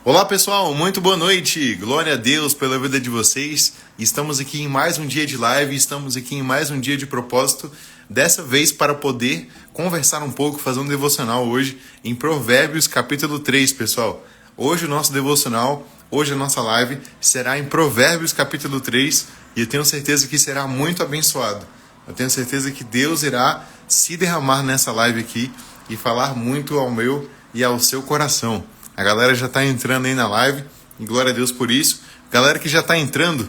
Olá pessoal, muito boa noite, glória a Deus pela vida de vocês. Estamos aqui em mais um dia de live, estamos aqui em mais um dia de propósito, dessa vez para poder conversar um pouco, fazer um devocional hoje em Provérbios capítulo 3, pessoal. Hoje o nosso devocional, hoje a nossa live será em Provérbios capítulo 3 e eu tenho certeza que será muito abençoado. Eu tenho certeza que Deus irá se derramar nessa live aqui e falar muito ao meu e ao seu coração. A galera já está entrando aí na live, e glória a Deus por isso. Galera que já está entrando,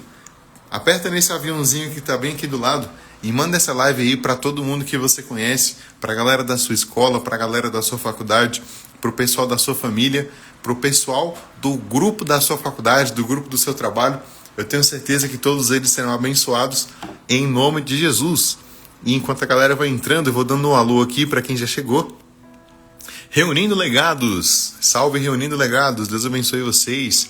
aperta nesse aviãozinho que está bem aqui do lado e manda essa live aí para todo mundo que você conhece, para a galera da sua escola, para a galera da sua faculdade, para o pessoal da sua família, para o pessoal do grupo da sua faculdade, do grupo do seu trabalho. Eu tenho certeza que todos eles serão abençoados em nome de Jesus. E enquanto a galera vai entrando, eu vou dando um alô aqui para quem já chegou. Reunindo Legados, salve Reunindo Legados, Deus abençoe vocês.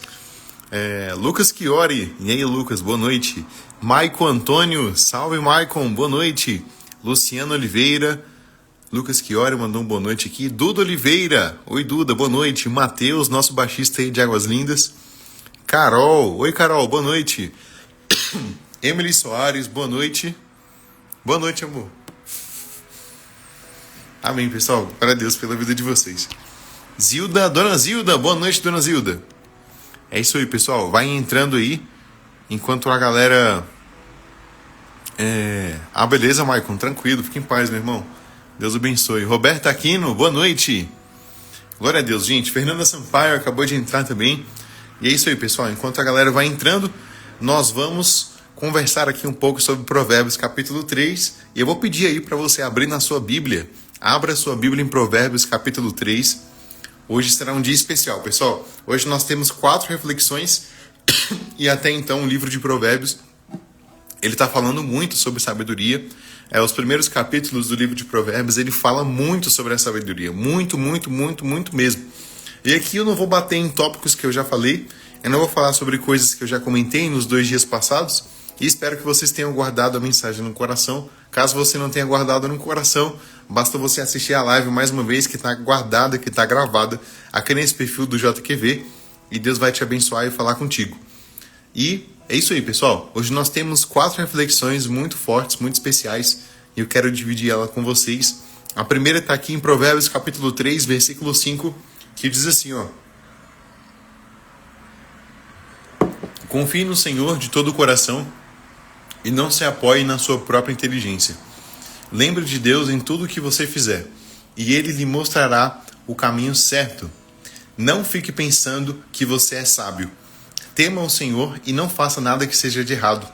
Lucas Chiori, e aí Lucas, boa noite. Maicon Antônio, salve Maicon, boa noite. Luciano Oliveira, Lucas Chiori mandou um boa noite aqui. Duda Oliveira, oi Duda, boa noite. Matheus, nosso baixista aí de Águas Lindas. Carol, oi Carol, boa noite. Emily Soares, boa noite. Boa noite, amor. Amém, pessoal. Glória a Deus pela vida de vocês. Zilda, Dona Zilda. Boa noite, Dona Zilda. É isso aí, pessoal. Vai entrando aí. Enquanto a galera... beleza, Maicon. Tranquilo. Fique em paz, meu irmão. Deus abençoe. Roberta Aquino. Boa noite. Glória a Deus, gente. Fernanda Sampaio acabou de entrar também. E é isso aí, pessoal. Enquanto a galera vai entrando, nós vamos conversar aqui um pouco sobre Provérbios capítulo 3. E eu vou pedir aí para você abrir na sua Bíblia. Abra sua Bíblia em Provérbios capítulo 3. Hoje será um dia especial, pessoal. Hoje nós temos 4 reflexões e até então o livro de Provérbios, ele está falando muito sobre sabedoria. Os primeiros capítulos do livro de Provérbios, ele fala muito sobre a sabedoria. Muito, muito, muito, muito mesmo. E aqui eu não vou bater em tópicos que eu já falei. Eu não vou falar sobre coisas que eu já comentei nos 2 dias passados. E espero que vocês tenham guardado a mensagem no coração. Caso você não tenha guardado no coração, basta você assistir a live mais uma vez, que está guardada, que está gravada aqui nesse perfil do JQV. E Deus vai te abençoar e falar contigo. E é isso aí, pessoal. Hoje nós temos 4 reflexões muito fortes, muito especiais. E eu quero dividir ela com vocês. A primeira está aqui em Provérbios capítulo 3, versículo 5, que diz assim, ó. Confie no Senhor de todo o coração e não se apoie na sua própria inteligência. Lembre de Deus em tudo o que você fizer, e Ele lhe mostrará o caminho certo. Não fique pensando que você é sábio. Tema o Senhor e não faça nada que seja de errado,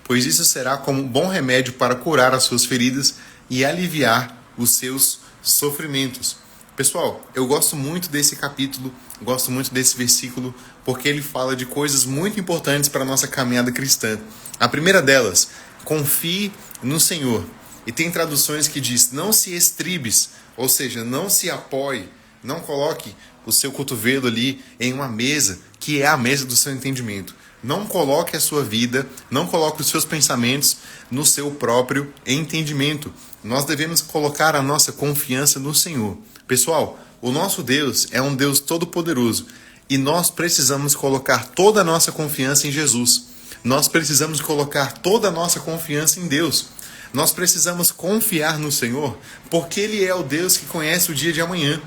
pois isso será como um bom remédio para curar as suas feridas e aliviar os seus sofrimentos. Pessoal, eu gosto muito desse capítulo, gosto muito desse versículo, porque ele fala de coisas muito importantes para a nossa caminhada cristã. A primeira delas, confie no Senhor. E tem traduções que diz, não se estribes, ou seja, não se apoie, não coloque o seu cotovelo ali em uma mesa, que é a mesa do seu entendimento. Não coloque a sua vida, não coloque os seus pensamentos no seu próprio entendimento. Nós devemos colocar a nossa confiança no Senhor. Pessoal, o nosso Deus é um Deus todo-poderoso e nós precisamos colocar toda a nossa confiança em Jesus. Nós precisamos colocar toda a nossa confiança em Deus. Nós precisamos confiar no Senhor porque Ele é o Deus que conhece o dia de amanhã.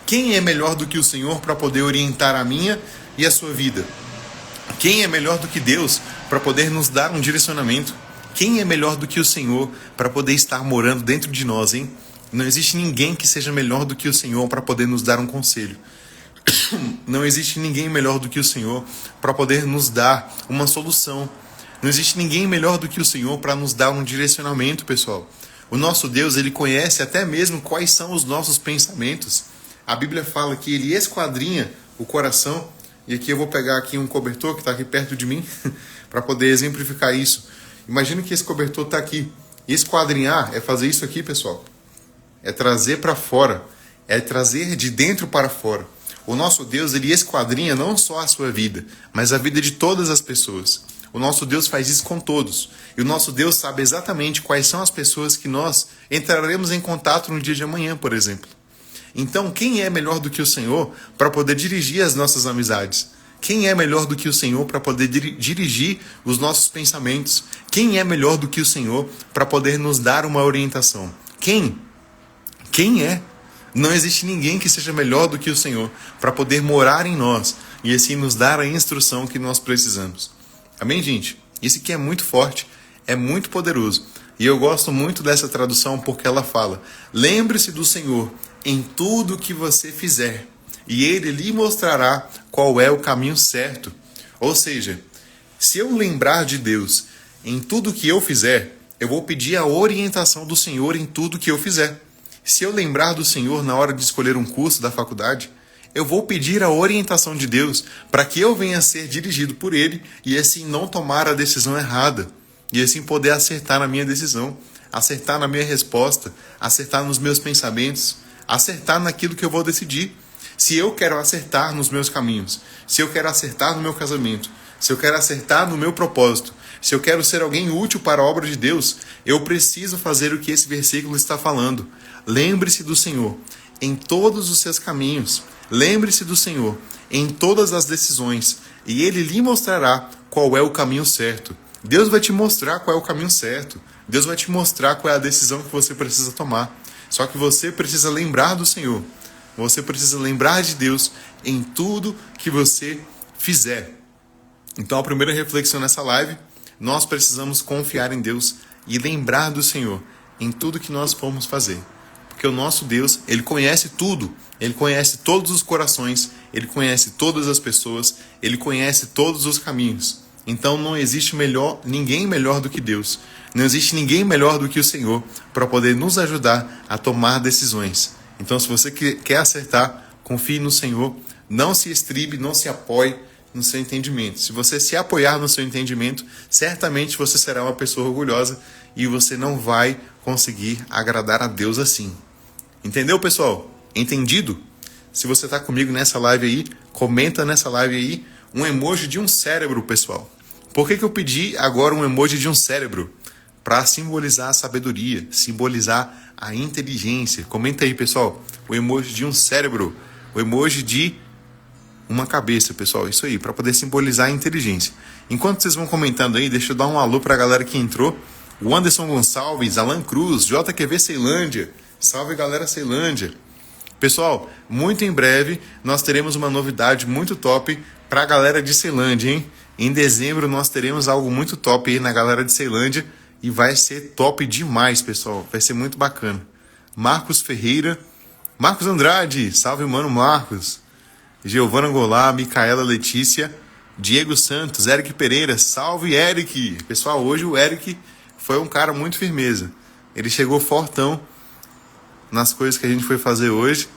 Quem é melhor do que o Senhor para poder orientar a minha e a sua vida? Quem é melhor do que Deus para poder nos dar um direcionamento? Quem é melhor do que o Senhor para poder estar morando dentro de nós, hein? Não existe ninguém que seja melhor do que o Senhor para poder nos dar um conselho. Não existe ninguém melhor do que o Senhor para poder nos dar uma solução. Não existe ninguém melhor do que o Senhor para nos dar um direcionamento, pessoal. O nosso Deus, Ele conhece até mesmo quais são os nossos pensamentos. A Bíblia fala que Ele esquadrinha o coração. E aqui eu vou pegar aqui um cobertor que está aqui perto de mim para poder exemplificar isso. Imagina que esse cobertor está aqui. Esquadrinhar é fazer isso aqui, pessoal. É trazer para fora. É trazer de dentro para fora. O nosso Deus, Ele esquadrinha não só a sua vida, mas a vida de todas as pessoas. O nosso Deus faz isso com todos. E o nosso Deus sabe exatamente quais são as pessoas que nós entraremos em contato no dia de amanhã, por exemplo. Então, quem é melhor do que o Senhor para poder dirigir as nossas amizades? Quem é melhor do que o Senhor para poder dirigir os nossos pensamentos? Quem é melhor do que o Senhor para poder nos dar uma orientação? Quem? Quem é? Não existe ninguém que seja melhor do que o Senhor para poder morar em nós e assim nos dar a instrução que nós precisamos. Amém, gente? Isso aqui é muito forte, é muito poderoso. E eu gosto muito dessa tradução porque ela fala: lembre-se do Senhor em tudo que você fizer, e Ele lhe mostrará qual é o caminho certo. Ou seja, se eu lembrar de Deus em tudo que eu fizer, eu vou pedir a orientação do Senhor em tudo que eu fizer. Se eu lembrar do Senhor na hora de escolher um curso da faculdade, eu vou pedir a orientação de Deus para que eu venha a ser dirigido por Ele e assim não tomar a decisão errada. E assim poder acertar na minha decisão, acertar na minha resposta, acertar nos meus pensamentos, acertar naquilo que eu vou decidir. Se eu quero acertar nos meus caminhos, se eu quero acertar no meu casamento, se eu quero acertar no meu propósito, se eu quero ser alguém útil para a obra de Deus, eu preciso fazer o que esse versículo está falando. Lembre-se do Senhor em todos os seus caminhos. Lembre-se do Senhor em todas as decisões, e Ele lhe mostrará qual é o caminho certo. Deus vai te mostrar qual é o caminho certo. Deus vai te mostrar qual é a decisão que você precisa tomar. Só que você precisa lembrar do Senhor. Você precisa lembrar de Deus em tudo que você fizer. Então, a primeira reflexão nessa live, nós precisamos confiar em Deus e lembrar do Senhor em tudo que nós formos fazer. Porque o nosso Deus, Ele conhece tudo. Ele conhece todos os corações, Ele conhece todas as pessoas, Ele conhece todos os caminhos. Então não existe ninguém melhor do que Deus. Não existe ninguém melhor do que o Senhor para poder nos ajudar a tomar decisões. Então, se você quer acertar, confie no Senhor. Não se estribe, não se apoie no seu entendimento. Se você se apoiar no seu entendimento, certamente você será uma pessoa orgulhosa e você não vai conseguir agradar a Deus assim. Entendeu, pessoal? Entendido? Se você está comigo nessa live aí, comenta nessa live aí um emoji de um cérebro, pessoal. Por que eu pedi agora um emoji de um cérebro? Para simbolizar a sabedoria, simbolizar a inteligência. Comenta aí, pessoal, o emoji de um cérebro, o emoji de uma cabeça, pessoal. Isso aí, para poder simbolizar a inteligência. Enquanto vocês vão comentando aí, deixa eu dar um alô para a galera que entrou. O Anderson Gonçalves, Alan Cruz, JQV Ceilândia. Salve, galera Ceilândia. Pessoal, muito em breve nós teremos uma novidade muito top para a galera de Ceilândia, hein? Em dezembro nós teremos algo muito top aí na galera de Ceilândia e vai ser top demais, pessoal. Vai ser muito bacana. Marcos Ferreira, Marcos Andrade, salve, mano Marcos. Giovana Golá, Micaela Letícia, Diego Santos, Eric Pereira, salve, Eric. Pessoal, hoje o Eric foi um cara muito firmeza. Ele chegou fortão nas coisas que a gente foi fazer hoje.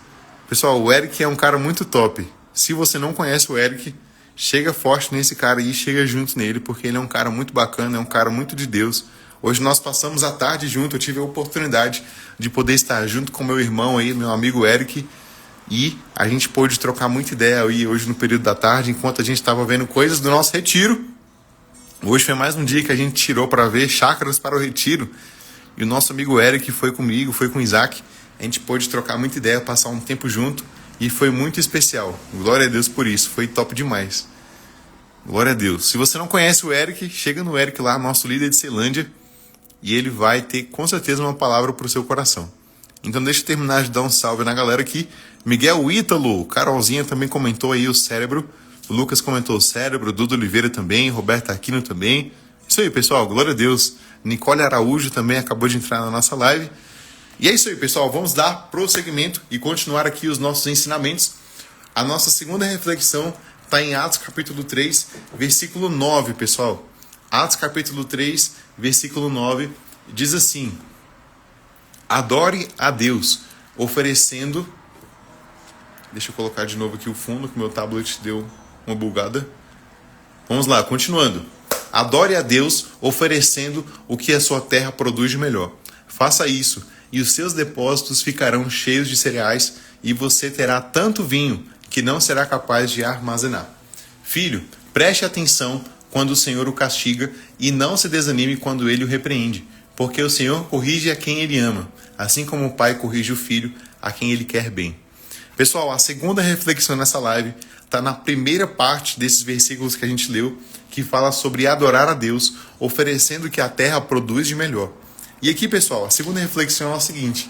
Pessoal, o Eric é um cara muito top. Se você não conhece o Eric, chega forte nesse cara aí, chega junto nele, porque ele é um cara muito bacana, é um cara muito de Deus. Hoje nós passamos a tarde junto, eu tive a oportunidade de poder estar junto com meu irmão aí, meu amigo Eric, e a gente pôde trocar muita ideia aí hoje no período da tarde, enquanto a gente estava vendo coisas do nosso retiro. Hoje foi mais um dia que a gente tirou para ver chácaras para o retiro, e o nosso amigo Eric foi comigo, foi com o Isaac. A gente pôde trocar muita ideia, passar um tempo junto, e foi muito especial. Glória a Deus por isso, foi top demais. Glória a Deus. Se você não conhece o Eric, chega no Eric lá, nosso líder de Ceilândia, e ele vai ter com certeza uma palavra para o seu coração. Então deixa eu terminar de dar um salve na galera aqui. Miguel Ítalo, Carolzinha também comentou aí o cérebro, o Lucas comentou o cérebro, Duda Oliveira também, Roberta Aquino também. Isso aí, pessoal, glória a Deus. Nicole Araújo também acabou de entrar na nossa live. E é isso aí, pessoal, vamos dar prosseguimento e continuar aqui os nossos ensinamentos. A nossa segunda reflexão está em Atos capítulo 3, versículo 9, pessoal. Atos capítulo 3, versículo 9, diz assim: adore a Deus, oferecendo... Deixa eu colocar de novo aqui o fundo, que meu tablet deu uma bugada. Vamos lá, continuando. Adore a Deus, oferecendo o que a sua terra produz de melhor. Faça isso, e os seus depósitos ficarão cheios de cereais, e você terá tanto vinho que não será capaz de armazenar. Filho, preste atenção quando o Senhor o castiga, e não se desanime quando ele o repreende, porque o Senhor corrige a quem ele ama, assim como o pai corrige o filho a quem ele quer bem. Pessoal, a segunda reflexão nessa live está na primeira parte desses versículos que a gente leu, que fala sobre adorar a Deus, oferecendo o que a terra produz de melhor. E aqui, pessoal, a segunda reflexão é a seguinte: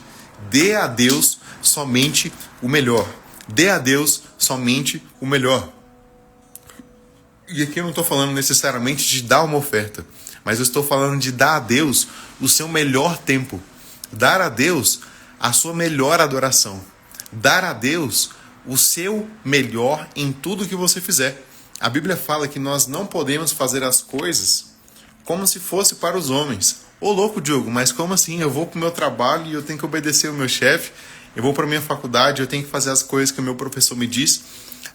dê a Deus somente o melhor. Dê a Deus somente o melhor. E aqui eu não estou falando necessariamente de dar uma oferta, mas eu estou falando de dar a Deus o seu melhor tempo. Dar a Deus a sua melhor adoração. Dar a Deus o seu melhor em tudo que você fizer. A Bíblia fala que nós não podemos fazer as coisas como se fosse para os homens. Ô louco, Diogo, mas como assim? Eu vou para o meu trabalho e eu tenho que obedecer o meu chefe. Eu vou para a minha faculdade e eu tenho que fazer as coisas que o meu professor me diz.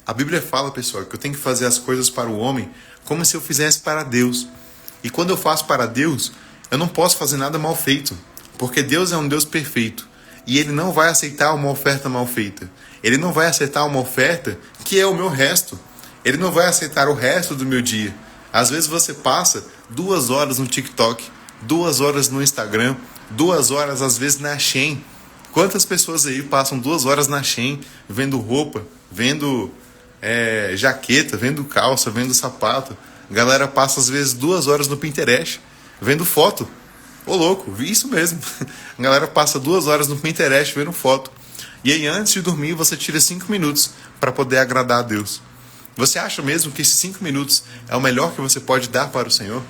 A Bíblia fala, pessoal, que eu tenho que fazer as coisas para o homem como se eu fizesse para Deus. E quando eu faço para Deus, eu não posso fazer nada mal feito, porque Deus é um Deus perfeito. E Ele não vai aceitar uma oferta mal feita. Ele não vai aceitar uma oferta que é o meu resto. Ele não vai aceitar o resto do meu dia. Às vezes você passa 2 horas no TikTok, 2 horas no Instagram, 2 horas às vezes na Shein. Quantas pessoas aí passam 2 horas na Shein vendo roupa, vendo jaqueta, vendo calça, vendo sapato? A galera passa às vezes 2 horas no Pinterest vendo foto. Ô louco, vi isso mesmo. A galera passa 2 horas no Pinterest vendo foto. E aí antes de dormir você tira 5 minutos para poder agradar a Deus. Você acha mesmo que esses 5 minutos é o melhor que você pode dar para o Senhor?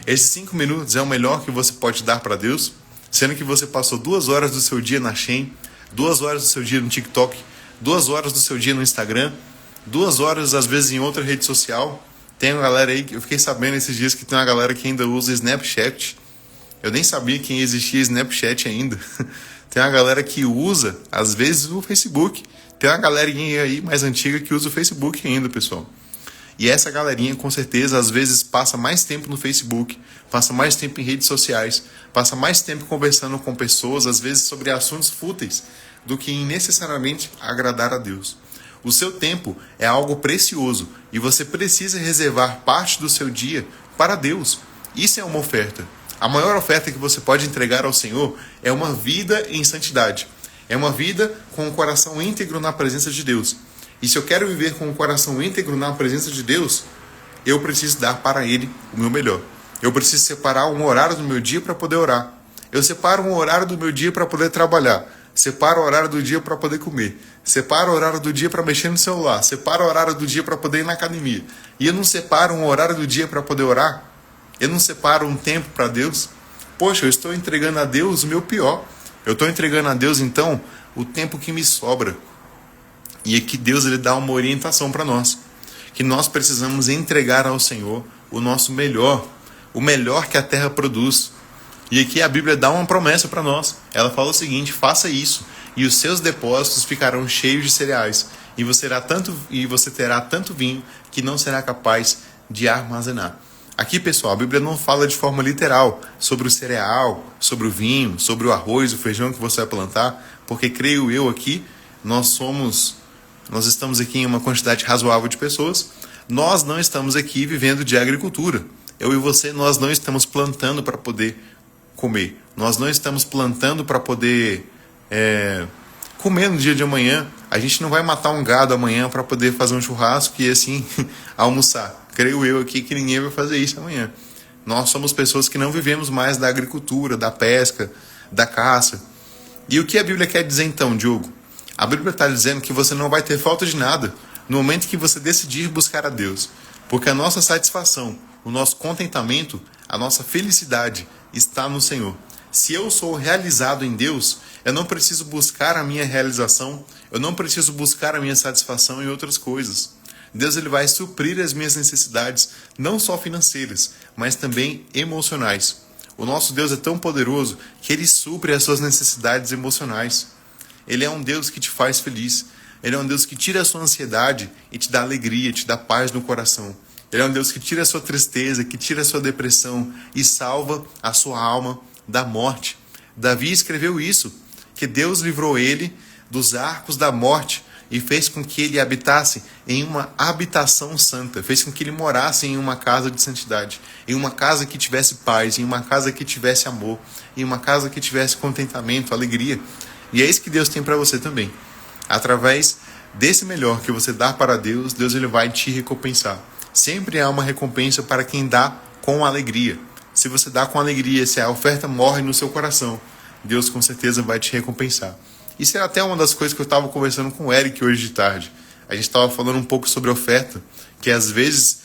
Esses 5 minutos é o melhor que você pode dar para Deus? Sendo que você passou 2 horas do seu dia na Shein, 2 horas do seu dia no TikTok, 2 horas do seu dia no Instagram, 2 horas às vezes em outra rede social. Tem uma galera aí, eu fiquei sabendo esses dias que tem uma galera que ainda usa Snapchat. Eu nem sabia que existia Snapchat ainda. Tem uma galera que usa, às vezes, o Facebook. Tem uma galerinha aí mais antiga que usa o Facebook ainda, pessoal. E essa galerinha, com certeza, às vezes passa mais tempo no Facebook, passa mais tempo em redes sociais, passa mais tempo conversando com pessoas, às vezes sobre assuntos fúteis, do que em necessariamente agradar a Deus. O seu tempo é algo precioso e você precisa reservar parte do seu dia para Deus. Isso é uma oferta. A maior oferta que você pode entregar ao Senhor é uma vida em santidade. É uma vida com o coração íntegro na presença de Deus. E se eu quero viver com o coração íntegro na presença de Deus, eu preciso dar para Ele o meu melhor. Eu preciso separar um horário do meu dia para poder orar. Eu separo um horário do meu dia para poder trabalhar. Separo o horário do dia para poder comer. Separo o horário do dia para mexer no celular. Separo o horário do dia para poder ir na academia. E eu não separo um horário do dia para poder orar? Eu não separo um tempo para Deus? Poxa, eu estou entregando a Deus o meu pior. Eu estou entregando a Deus, então, o tempo que me sobra. E é que Deus ele dá uma orientação para nós. Que nós precisamos entregar ao Senhor o nosso melhor. O melhor que a terra produz. E aqui a Bíblia dá uma promessa para nós. Ela fala o seguinte: faça isso, e os seus depósitos ficarão cheios de cereais. E você terá tanto vinho que não será capaz de armazenar. Aqui, pessoal, a Bíblia não fala de forma literal sobre o cereal, sobre o vinho, sobre o arroz, o feijão que você vai plantar, porque creio eu aqui, nós estamos aqui em uma quantidade razoável de pessoas, nós não estamos aqui vivendo de agricultura. Eu e você, nós não estamos plantando para poder comer. Nós não estamos plantando para poder comer no dia de amanhã. A gente não vai matar um gado amanhã para poder fazer um churrasco e assim almoçar. Creio eu aqui que ninguém vai fazer isso amanhã. Nós somos pessoas que não vivemos mais da agricultura, da pesca, da caça. E o que a Bíblia quer dizer então, Diogo? A Bíblia está dizendo que você não vai ter falta de nada no momento que você decidir buscar a Deus. Porque a nossa satisfação, o nosso contentamento, a nossa felicidade está no Senhor. Se eu sou realizado em Deus, eu não preciso buscar a minha realização, eu não preciso buscar a minha satisfação em outras coisas. Deus ele vai suprir as minhas necessidades, não só financeiras, mas também emocionais. O nosso Deus é tão poderoso que Ele supre as suas necessidades emocionais. Ele é um Deus que te faz feliz. Ele é um Deus que tira a sua ansiedade e te dá alegria, te dá paz no coração. Ele é um Deus que tira a sua tristeza, que tira a sua depressão e salva a sua alma da morte. Davi escreveu isso, que Deus livrou ele dos arcos da morte e fez com que ele habitasse em uma habitação santa, fez com que ele morasse em uma casa de santidade, em uma casa que tivesse paz, em uma casa que tivesse amor, em uma casa que tivesse contentamento, alegria. E é isso que Deus tem para você também. Através desse melhor que você dá para Deus, Deus ele vai te recompensar. Sempre há uma recompensa para quem dá com alegria. Se você dá com alegria, se a oferta morre no seu coração, Deus com certeza vai te recompensar. Isso é até uma das coisas que eu estava conversando com o Eric hoje de tarde. A gente estava falando um pouco sobre oferta, que às vezes,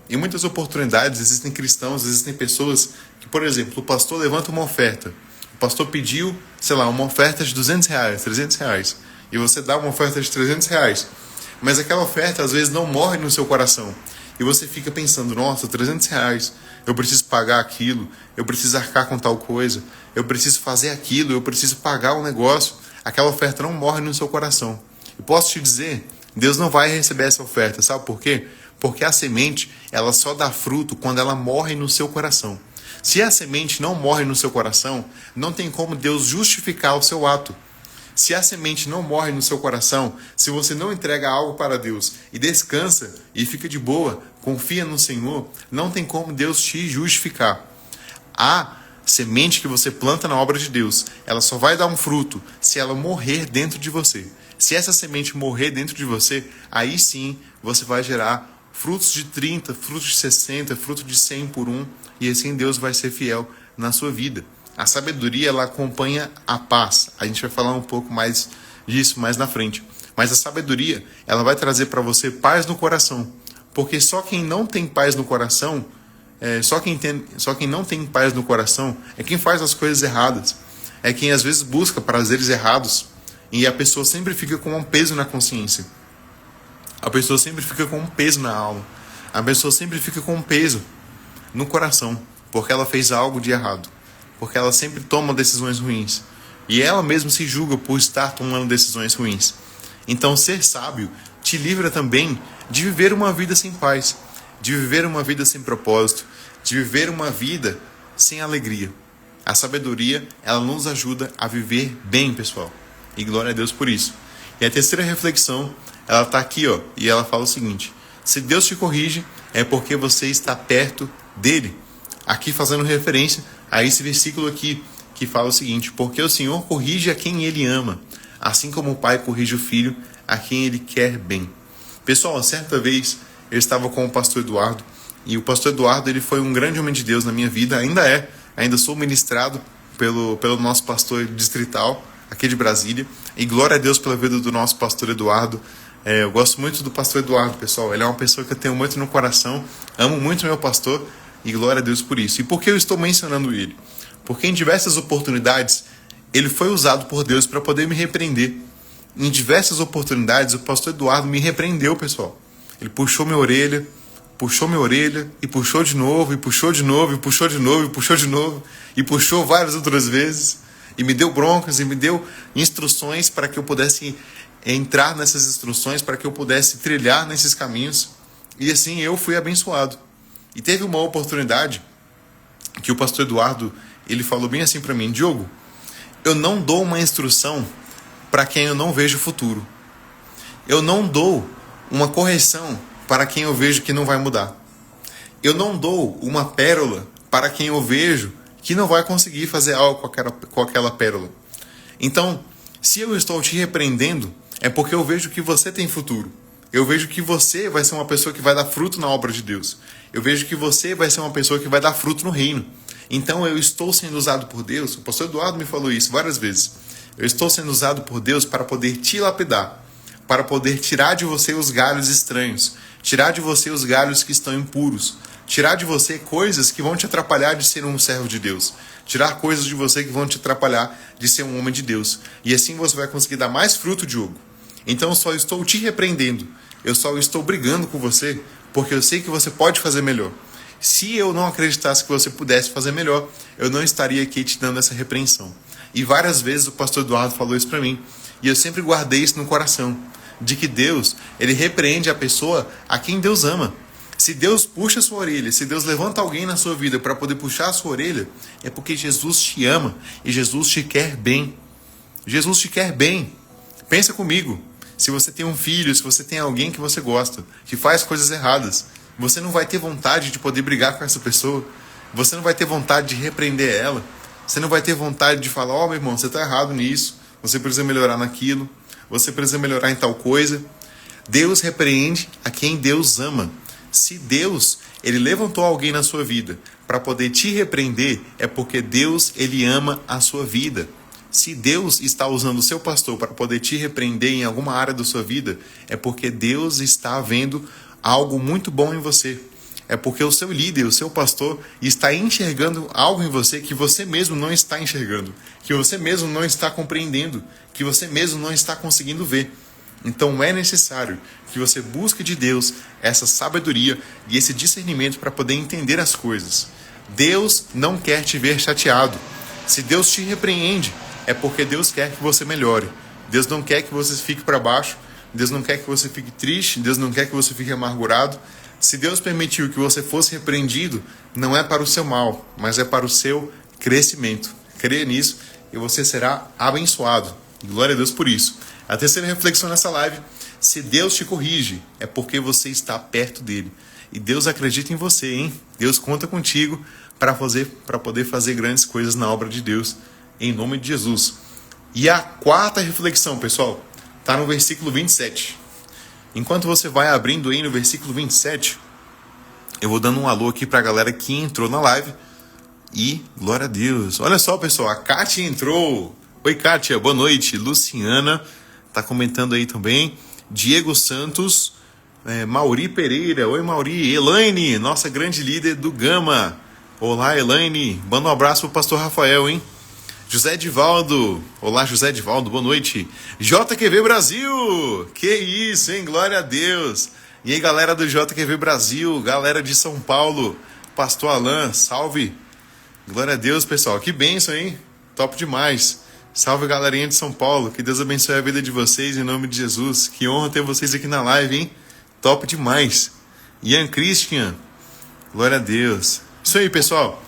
em muitas oportunidades, existem cristãos, existem pessoas que, por exemplo, o pastor levanta uma oferta. O pastor pediu, sei lá, uma oferta de R$200, R$300, e você dá uma oferta de R$300. Mas aquela oferta às vezes não morre no seu coração. E você fica pensando, nossa, R$300, eu preciso pagar aquilo, eu preciso arcar com tal coisa, eu preciso fazer aquilo, eu preciso pagar um negócio. Aquela oferta não morre no seu coração. E posso te dizer, Deus não vai receber essa oferta, sabe por quê? Porque a semente, ela só dá fruto quando ela morre no seu coração. Se a semente não morre no seu coração, não tem como Deus justificar o seu ato. Se a semente não morre no seu coração, se você não entrega algo para Deus e descansa e fica de boa, confia no Senhor, não tem como Deus te justificar. A semente que você planta na obra de Deus, ela só vai dar um fruto se ela morrer dentro de você. Se essa semente morrer dentro de você, aí sim você vai gerar frutos de 30, frutos de 60, frutos de 100 por um, e assim Deus vai ser fiel na sua vida. A sabedoria, ela acompanha a paz. A gente vai falar um pouco mais disso mais na frente. Mas a sabedoria, ela vai trazer para você paz no coração. Porque só quem não tem paz no coração, só quem não tem paz no coração é quem faz as coisas erradas. É quem às vezes busca prazeres errados. E a pessoa sempre fica com um peso na consciência. A pessoa sempre fica com um peso na alma. A pessoa sempre fica com um peso no coração. Porque ela fez algo de errado. Porque ela sempre toma decisões ruins. E ela mesma se julga por estar tomando decisões ruins. Então, ser sábio te livra também de viver uma vida sem paz, de viver uma vida sem propósito, de viver uma vida sem alegria. A sabedoria, ela nos ajuda a viver bem, pessoal. E glória a Deus por isso. E a terceira reflexão, ela está aqui, ó, e ela fala o seguinte: se Deus te corrige, é porque você está perto dele. Aqui fazendo referência a esse versículo aqui, que fala o seguinte: porque o Senhor corrige a quem Ele ama, assim como o Pai corrige o Filho a quem Ele quer bem. Pessoal, certa vez eu estava com o pastor Eduardo, e o pastor Eduardo, ele foi um grande homem de Deus na minha vida, ainda sou ministrado pelo nosso pastor distrital, aqui de Brasília, e glória a Deus pela vida do nosso pastor Eduardo. Eu gosto muito do pastor Eduardo, pessoal, ele é uma pessoa que eu tenho muito no coração, amo muito meu pastor, e glória a Deus por isso. E por que eu estou mencionando ele? Porque em diversas oportunidades, ele foi usado por Deus para poder me repreender. Em diversas oportunidades, o pastor Eduardo me repreendeu, pessoal. Ele puxou minha orelha, e puxou de novo, e puxou de novo, e puxou de novo, e puxou de novo, e puxou várias outras vezes, e me deu broncas, e me deu instruções para que eu pudesse entrar nessas instruções, para que eu pudesse trilhar nesses caminhos. E assim eu fui abençoado. E teve uma oportunidade que o pastor Eduardo, ele falou bem assim para mim: Diogo, eu não dou uma instrução para quem eu não vejo futuro. Eu não dou uma correção para quem eu vejo que não vai mudar. Eu não dou uma pérola para quem eu vejo que não vai conseguir fazer algo com aquela pérola. Então, se eu estou te repreendendo, é porque eu vejo que você tem futuro. Eu vejo que você vai ser uma pessoa que vai dar fruto na obra de Deus. Eu vejo que você vai ser uma pessoa que vai dar fruto no reino. Então eu estou sendo usado por Deus. O pastor Eduardo me falou isso várias vezes. Eu estou sendo usado por Deus para poder te lapidar, para poder tirar de você os galhos estranhos, tirar de você os galhos que estão impuros, tirar de você coisas que vão te atrapalhar de ser um servo de Deus, tirar coisas de você que vão te atrapalhar de ser um homem de Deus. E assim você vai conseguir dar mais fruto, Diogo. Então eu só estou te repreendendo, eu só estou brigando com você, porque eu sei que você pode fazer melhor. Se eu não acreditasse que você pudesse fazer melhor, eu não estaria aqui te dando essa repreensão. E várias vezes o pastor Eduardo falou isso para mim, e eu sempre guardei isso no coração, de que Deus, ele repreende a pessoa a quem Deus ama. Se Deus puxa a sua orelha, se Deus levanta alguém na sua vida para poder puxar a sua orelha, é porque Jesus te ama e Jesus te quer bem. Jesus te quer bem. Pensa comigo. Se você tem um filho, se você tem alguém que você gosta, que faz coisas erradas, você não vai ter vontade de poder brigar com essa pessoa. Você não vai ter vontade de repreender ela. Você não vai ter vontade de falar: ó, meu irmão, você está errado nisso. Você precisa melhorar naquilo. você precisa melhorar em tal coisa. Deus repreende a quem Deus ama. Se Deus, ele levantou alguém na sua vida para poder te repreender, é porque Deus, ele ama a sua vida. Se Deus está usando o seu pastor para poder te repreender em alguma área da sua vida, é porque Deus está vendo algo muito bom em você. É porque o seu líder, o seu pastor, está enxergando algo em você que você mesmo não está enxergando, que você mesmo não está compreendendo, que você mesmo não está conseguindo ver. Então é necessário que você busque de Deus essa sabedoria e esse discernimento para poder entender as coisas. Deus não quer te ver chateado. Se Deus te repreende, é porque Deus quer que você melhore. Deus não quer que você fique para baixo. Deus não quer que você fique triste. Deus não quer que você fique amargurado. Se Deus permitiu que você fosse repreendido, não é para o seu mal, mas é para o seu crescimento. Creia nisso e você será abençoado. Glória a Deus por isso. A terceira reflexão nessa live: se Deus te corrige, é porque você está perto dele. E Deus acredita em você, hein? Deus conta contigo para poder fazer grandes coisas na obra de Deus, em nome de Jesus. E a quarta reflexão, pessoal, está no versículo 27. Enquanto você vai abrindo aí no versículo 27, eu vou dando um alô aqui para a galera que entrou na live. E, glória a Deus. Olha só, pessoal, a Kátia entrou. Oi, Kátia, boa noite. Luciana tá comentando aí também. Diego Santos, Mauri Pereira. Oi, Mauri. Elaine, nossa grande líder do Gama. Olá, Elaine. Manda um abraço pro pastor Rafael, hein? José Divaldo. Olá, José Divaldo, boa noite. JQV Brasil. Que isso, hein? Glória a Deus. E aí, galera do JQV Brasil, galera de São Paulo. Pastor Alain, salve. Glória a Deus, pessoal. Que bênção, hein? Top demais. Salve, galerinha de São Paulo. Que Deus abençoe a vida de vocês em nome de Jesus. Que honra ter vocês aqui na live, hein? Top demais. Ian Christian. Glória a Deus. Isso aí, pessoal.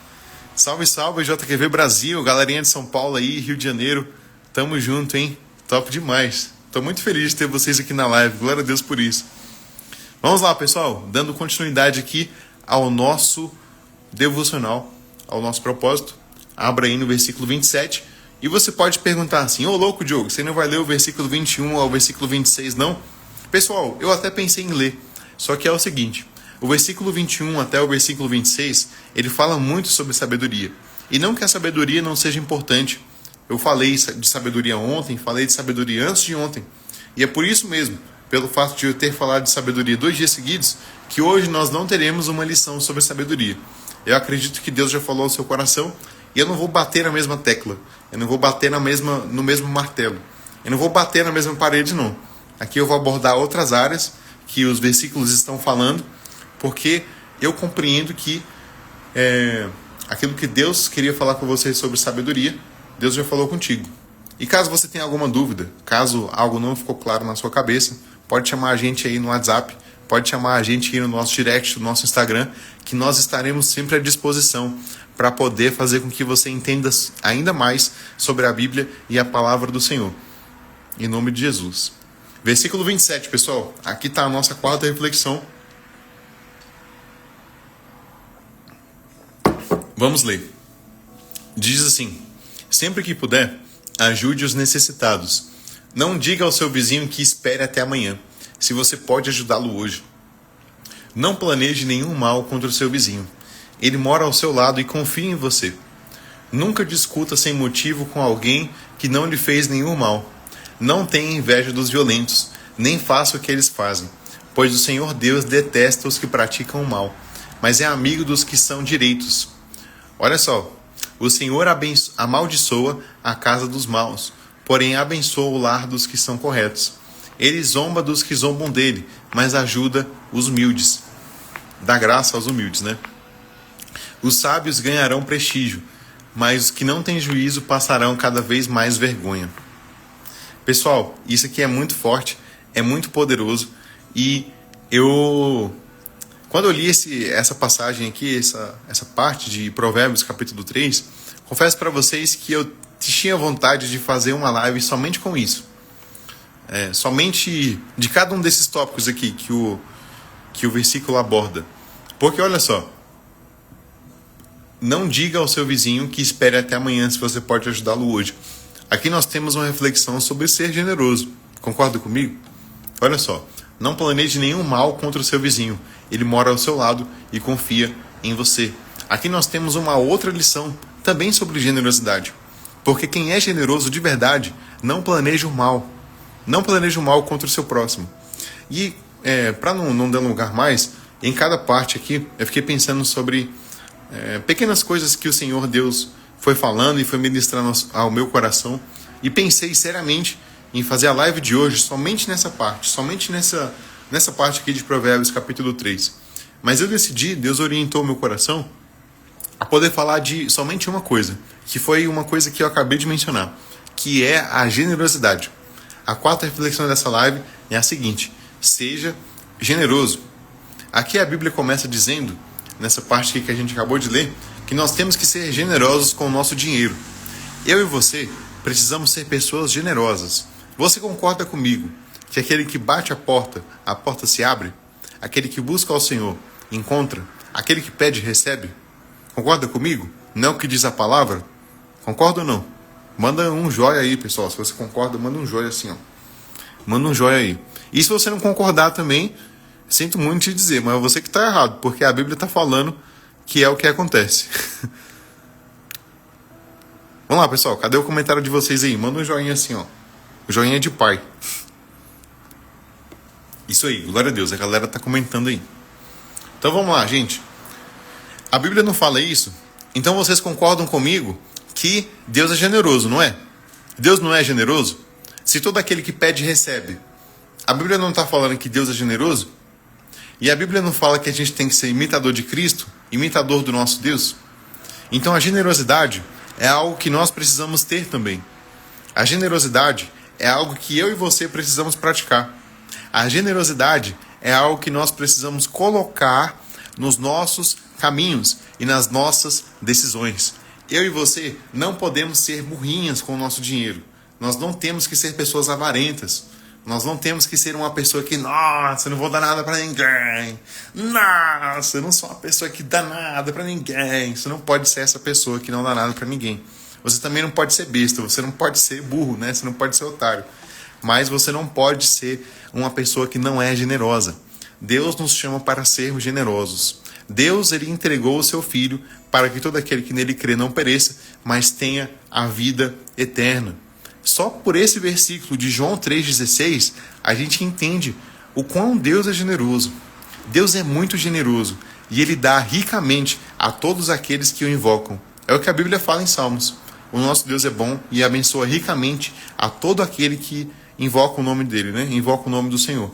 Salve, salve, JQV Brasil. Galerinha de São Paulo aí, Rio de Janeiro. Tamo junto, hein? Top demais. Tô muito feliz de ter vocês aqui na live. Glória a Deus por isso. Vamos lá, pessoal. Dando continuidade aqui ao nosso devocional, ao nosso propósito. Abra aí no versículo 27. E você pode perguntar assim: ô louco, Diogo, você não vai ler o versículo 21 ao versículo 26, não? Pessoal, eu até pensei em ler. Só que é o seguinte: o versículo 21 até o versículo 26, ele fala muito sobre sabedoria. E não que a sabedoria não seja importante. Eu falei de sabedoria ontem, falei de sabedoria antes de ontem. E é por isso mesmo, pelo fato de eu ter falado de sabedoria 2 dias seguidos, que hoje nós não teremos uma lição sobre sabedoria. Eu acredito que Deus já falou ao seu coração e eu não vou bater na mesma tecla. Eu não vou bater no mesmo martelo. Eu não vou bater na mesma parede, não. Aqui eu vou abordar outras áreas que os versículos estão falando, porque eu compreendo que aquilo que Deus queria falar com vocês sobre sabedoria, Deus já falou contigo. E caso você tenha alguma dúvida, caso algo não ficou claro na sua cabeça, pode chamar a gente aí no WhatsApp, pode chamar a gente aí no nosso direct, no nosso Instagram, que nós estaremos sempre à disposição para poder fazer com que você entenda ainda mais sobre a Bíblia e a palavra do Senhor. Em nome de Jesus. Versículo 27, pessoal. Aqui está a nossa quarta reflexão. Vamos ler. Diz assim: sempre que puder, ajude os necessitados. Não diga ao seu vizinho que espere até amanhã, se você pode ajudá-lo hoje. Não planeje nenhum mal contra o seu vizinho. Ele mora ao seu lado e confia em você. Nunca discuta sem motivo com alguém que não lhe fez nenhum mal. Não tenha inveja dos violentos, nem faça o que eles fazem, pois o Senhor Deus detesta os que praticam o mal, mas é amigo dos que são direitos. Olha só, o Senhor amaldiçoa a casa dos maus, porém abençoa o lar dos que são corretos. Ele zomba dos que zombam dele, mas ajuda os humildes. Dá graça aos humildes, né? Os sábios ganharão prestígio, mas os que não têm juízo passarão cada vez mais vergonha. Pessoal, isso aqui é muito forte, é muito poderoso, e quando eu li essa passagem aqui, essa parte de Provérbios capítulo 3, confesso para vocês que eu tinha vontade de fazer uma live somente com isso. Somente de cada um desses tópicos aqui que o versículo aborda. Porque olha só, não diga ao seu vizinho que espere até amanhã se você pode ajudá-lo hoje. Aqui nós temos uma reflexão sobre ser generoso. Concorda comigo? Olha só, não planeje nenhum mal contra o seu vizinho. Ele mora ao seu lado e confia em você. Aqui nós temos uma outra lição, também sobre generosidade. Porque quem é generoso de verdade não planeja o mal. Não planeja o mal contra o seu próximo. E para não delongar mais, em cada parte aqui, eu fiquei pensando sobre pequenas coisas que o Senhor Deus foi falando e foi ministrando ao meu coração. E pensei seriamente em fazer a live de hoje somente nessa parte. Somente nessa parte aqui de Provérbios capítulo 3. Mas eu decidi, Deus orientou o meu coração a poder falar de somente uma coisa. Que foi uma coisa que eu acabei de mencionar. Que é a generosidade. A quarta reflexão dessa live é a seguinte: seja generoso. Aqui a Bíblia começa dizendo, nessa parte aqui que a gente acabou de ler, que nós temos que ser generosos com o nosso dinheiro. Eu e você precisamos ser pessoas generosas. Você concorda comigo que aquele que bate a porta se abre? Aquele que busca ao Senhor, encontra? Aquele que pede, recebe? Concorda comigo? Não é o que diz a palavra? Concorda ou não? Manda um joia aí, pessoal. Se você concorda, manda um joia assim, ó. Manda um joia aí. E se você não concordar também, sinto muito te dizer, mas é você que está errado, porque a Bíblia está falando que é o que acontece. Vamos lá, pessoal. Cadê o comentário de vocês aí? Manda um joinha assim, ó. O joinha de pai. Isso aí, glória a Deus. A galera tá comentando aí. Então vamos lá, gente. A Bíblia não fala isso? Então vocês concordam comigo que Deus é generoso, não é? Deus não é generoso? Se todo aquele que pede, recebe. A Bíblia não está falando que Deus é generoso? E a Bíblia não fala que a gente tem que ser imitador de Cristo? Imitador do nosso Deus? Então a generosidade é algo que nós precisamos ter também. A generosidade é algo que eu e você precisamos praticar. A generosidade é algo que nós precisamos colocar nos nossos caminhos e nas nossas decisões. Eu e você não podemos ser burrinhas com o nosso dinheiro. Nós não temos que ser pessoas avarentas. Nós não temos que ser uma pessoa que, nossa, eu não vou dar nada pra ninguém. Nossa, eu não sou uma pessoa que dá nada pra ninguém. Você não pode ser essa pessoa que não dá nada pra ninguém. Você também não pode ser besta, você não pode ser burro, né? Você não pode ser otário. Mas você não pode ser uma pessoa que não é generosa. Deus nos chama para sermos generosos. Deus, ele entregou o seu Filho para que todo aquele que nele crê não pereça, mas tenha a vida eterna. Só por esse versículo de João 3,16, a gente entende o quão Deus é generoso. Deus é muito generoso e ele dá ricamente a todos aqueles que o invocam. É o que a Bíblia fala em Salmos. O nosso Deus é bom e abençoa ricamente a todo aquele que invoca o nome dele, né? Invoca o nome do Senhor.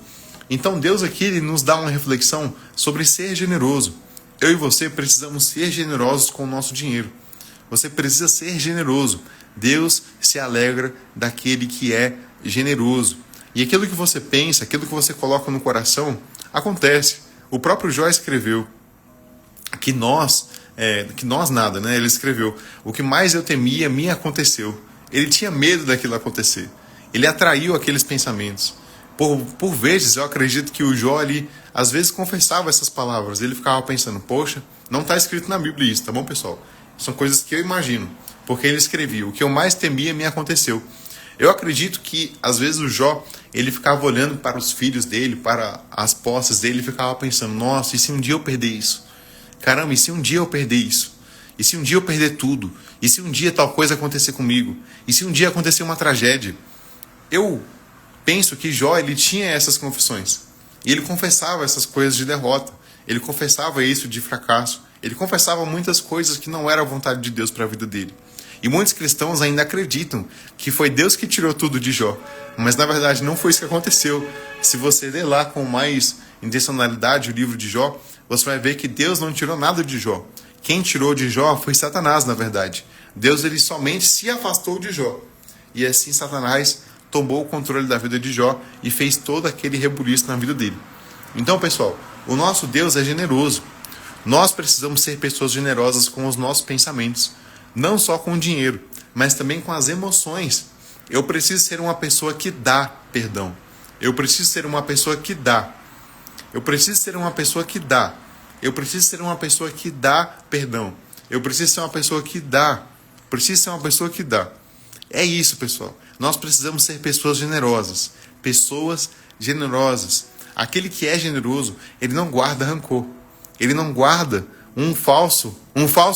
Então Deus aqui ele nos dá uma reflexão sobre ser generoso. Eu e você precisamos ser generosos com o nosso dinheiro. Você precisa ser generoso. Deus se alegra daquele que é generoso. E aquilo que você pensa, aquilo que você coloca no coração, acontece. O próprio Jó escreveu que nós nada, né? Ele escreveu: o que mais eu temia me aconteceu. Ele tinha medo daquilo acontecer. Ele atraiu aqueles pensamentos. Por vezes, eu acredito que o Jó ali, às vezes, confessava essas palavras. Ele ficava pensando, poxa, não está escrito na Bíblia isso, tá bom, pessoal? São coisas que eu imagino. Porque ele escrevia: o que eu mais temia me aconteceu. Eu acredito que, às vezes, o Jó, ele ficava olhando para os filhos dele, para as posses dele, e ficava pensando, nossa, e se um dia eu perder isso? Caramba, e se um dia eu perder isso? E se um dia eu perder tudo? E se um dia tal coisa acontecer comigo? E se um dia acontecer uma tragédia? Eu penso que Jó, ele tinha essas confissões. E ele confessava essas coisas de derrota. Ele confessava isso de fracasso. Ele confessava muitas coisas que não era a vontade de Deus para a vida dele. E muitos cristãos ainda acreditam que foi Deus que tirou tudo de Jó. Mas na verdade não foi isso que aconteceu. Se você ler lá com mais intencionalidade o livro de Jó, você vai ver que Deus não tirou nada de Jó. Quem tirou de Jó foi Satanás, na verdade. Deus ele somente se afastou de Jó. E assim Satanás tomou o controle da vida de Jó e fez todo aquele rebuliço na vida dele. Então, pessoal, o nosso Deus é generoso. Nós precisamos ser pessoas generosas com os nossos pensamentos. Não só com o dinheiro, mas também com as emoções. Eu preciso ser uma pessoa que dá perdão. Eu preciso ser uma pessoa que dá. Eu preciso ser uma pessoa que dá. Eu preciso ser uma pessoa que dá perdão. Eu preciso ser uma pessoa que dá. Preciso ser uma pessoa que dá. É isso, pessoal. Nós precisamos ser pessoas generosas. pessoas generosas. Aquele que é generoso, ele não guarda rancor. Ele não guarda um falso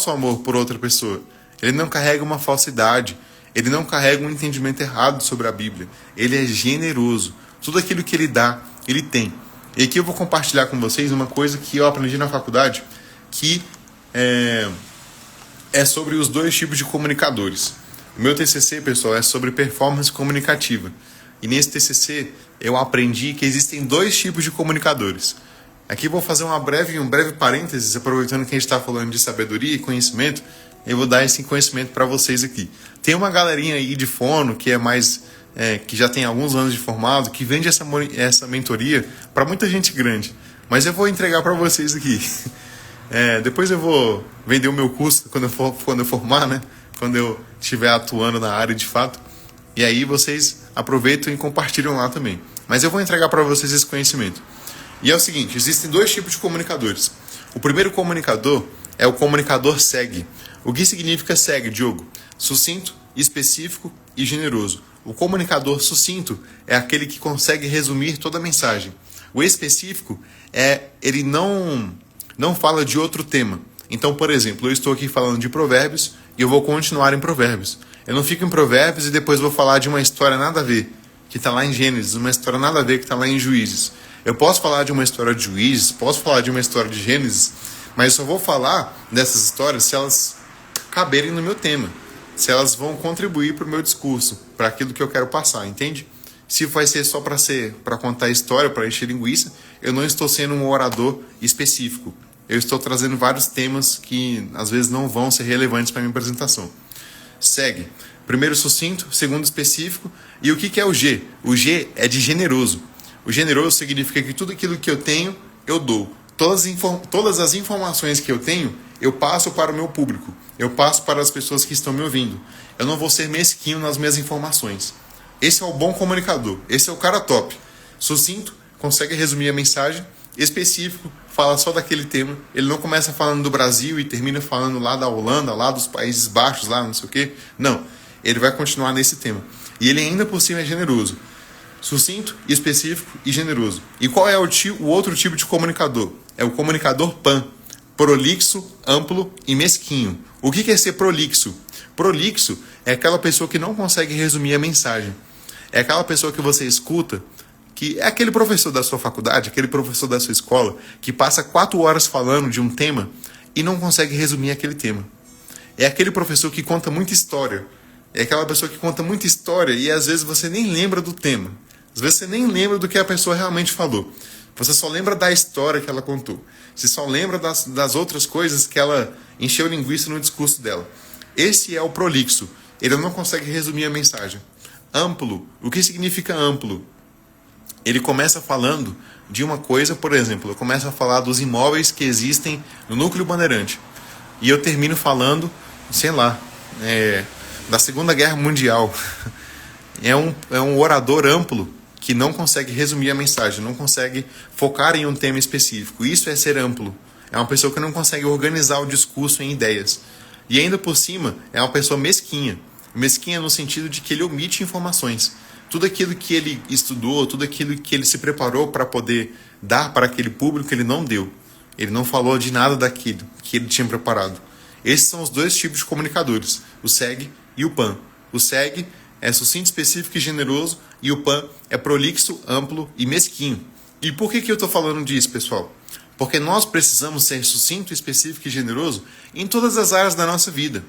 amor por outra pessoa. Ele não carrega uma falsidade. Ele não carrega um entendimento errado sobre a Bíblia. Ele é generoso. Tudo aquilo que ele dá, ele tem. E aqui eu vou compartilhar com vocês uma coisa que eu aprendi na faculdade, que é sobre os dois tipos de comunicadores. O meu TCC, pessoal, é sobre performance comunicativa. E nesse TCC eu aprendi que existem dois tipos de comunicadores. Aqui eu vou fazer um breve parênteses, aproveitando que a gente está falando de sabedoria e conhecimento, eu vou dar esse conhecimento para vocês aqui. Tem uma galerinha aí de fono que que já tem alguns anos de formado, que vende essa mentoria para muita gente grande. Mas eu vou entregar para vocês aqui. Depois eu vou vender o meu curso quando eu formar, né? Quando eu estiver atuando na área de fato. E aí vocês aproveitam e compartilham lá também. Mas eu vou entregar para vocês esse conhecimento. E é o seguinte, existem dois tipos de comunicadores. O primeiro comunicador é o comunicador SEG. O que significa SEG, Diogo? Sucinto, específico e generoso. O comunicador sucinto é aquele que consegue resumir toda a mensagem. O específico ele não fala de outro tema. Então, por exemplo, eu estou aqui falando de Provérbios e eu vou continuar em Provérbios. Eu não fico em Provérbios e depois vou falar de uma história nada a ver, que está lá em Gênesis, uma história nada a ver que está lá em Juízes. Eu posso falar de uma história de Juízes, posso falar de uma história de Gênesis, mas eu só vou falar dessas histórias se elas caberem no meu tema, se elas vão contribuir para o meu discurso, para aquilo que eu quero passar, entende? Se vai ser só para contar história, para encher linguiça, eu não estou sendo um orador específico. Eu estou trazendo vários temas que às vezes não vão ser relevantes para a minha apresentação. Segue. Primeiro sucinto, segundo específico. E o que é o G? O G é de generoso. O generoso significa que tudo aquilo que eu tenho, eu dou. Todas as informações que eu tenho, eu passo para o meu público. Eu passo para as pessoas que estão me ouvindo. Eu não vou ser mesquinho nas minhas informações. Esse é o bom comunicador. Esse é o cara top. Sucinto, consegue resumir a mensagem. Específico, fala só daquele tema. Ele não começa falando do Brasil e termina falando lá da Holanda, lá dos Países Baixos, lá não sei o quê. Não, ele vai continuar nesse tema. E ele ainda por cima é generoso. Sucinto, específico e generoso. E qual é o outro tipo de comunicador? É o comunicador PAN. Prolixo, amplo e mesquinho. O que é ser prolixo? Prolixo é aquela pessoa que não consegue resumir a mensagem. É aquela pessoa que você escuta, que é aquele professor da sua faculdade, aquele professor da sua escola, que passa 4 horas falando de um tema e não consegue resumir aquele tema. É aquele professor que conta muita história. É aquela pessoa que conta muita história e às vezes você nem lembra do tema. Às vezes você nem lembra do que a pessoa realmente falou. Você só lembra da história que ela contou. Você só lembra das outras coisas que ela encheu linguiça no discurso dela. Esse é o prolixo. Ele não consegue resumir a mensagem. Amplo. O que significa amplo? Ele começa falando de uma coisa, por exemplo, eu começo a falar dos imóveis que existem no Núcleo Bandeirante. E eu termino falando, sei lá, da Segunda Guerra Mundial. É um orador amplo que não consegue resumir a mensagem, não consegue focar em um tema específico. Isso é ser amplo. É uma pessoa que não consegue organizar o discurso em ideias. E ainda por cima, é uma pessoa mesquinha. Mesquinha no sentido de que ele omite informações. Tudo aquilo que ele estudou, tudo aquilo que ele se preparou para poder dar para aquele público, ele não deu. Ele não falou de nada daquilo que ele tinha preparado. Esses são os dois tipos de comunicadores, o SEG e o PAN. O SEG é sucinto, específico e generoso, e o PAN é prolixo, amplo e mesquinho. E por que eu estou falando disso, pessoal? Porque nós precisamos ser sucinto, específico e generoso em todas as áreas da nossa vida.